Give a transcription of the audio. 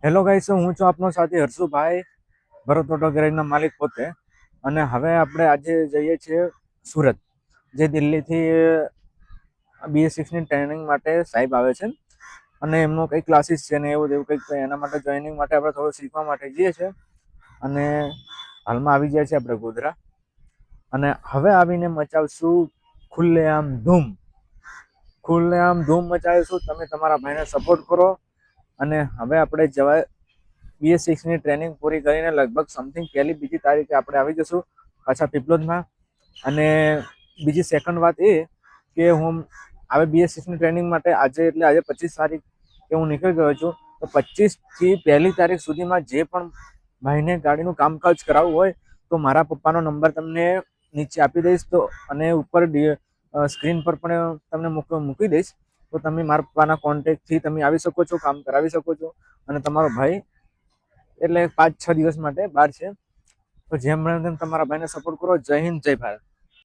Hello guys, હું છું આપનો સાથી હર્ષુભાઈ, ભરત ઓટો ગેરેજના માલિક પોતે. અને હવે આપણે આજે જઈએ છીએ સુરત, જે દિલ્હીથી BS6ની ટ્રેનિંગ માટે સાહેબ આવે છે. અને એમનો કંઈક ક્લાસીસ છે ને એવું કંઈક, એના માટે જોઈનિંગ માટે આપણે થોડું શીખવા માટે જઈએ છીએ. અને હાલમાં આવી જાય છે આપણે ગોધરા, અને હવે આવીને મચાવશું ખુલ્લેઆમ ધૂમ મચાવીશું. તમે તમારા ભાઈને સપોર્ટ કરો. અને હવે આપણે જવાય BS6ની ટ્રેનિંગ પૂરી કરીને લગભગ સમથિંગ પહેલી બીજી તારીખે આપણે આવી જશું પાછા પીપલોદમાં. અને બીજી સેકન્ડ વાત એ કે હું હવે BS6ની ટ્રેનિંગ માટે આજે 25 તારીખ કે હું નીકળી ગયો છું. તો 25થી પહેલી તારીખ સુધીમાં જે પણ ભાઈને ગાડીનું કામકાજ કરાવવું હોય તો મારા પપ્પાનો નંબર તમને નીચે આપી દઈશ, તો અને ઉપર સ્ક્રીન પર પણ તમને મૂકી દઈશ. તો તમે મારા પપ્પાના કોન્ટેક્ટથી તમે આવી શકો છો, કામ કરાવી શકો છો. અને તમારો ભાઈ એટલે 5-6 દિવસ માટે બહાર છે. તો જેમ બને તેમ તમારા ભાઈને સપોર્ટ કરો. જય હિન્દ, જય ભારત.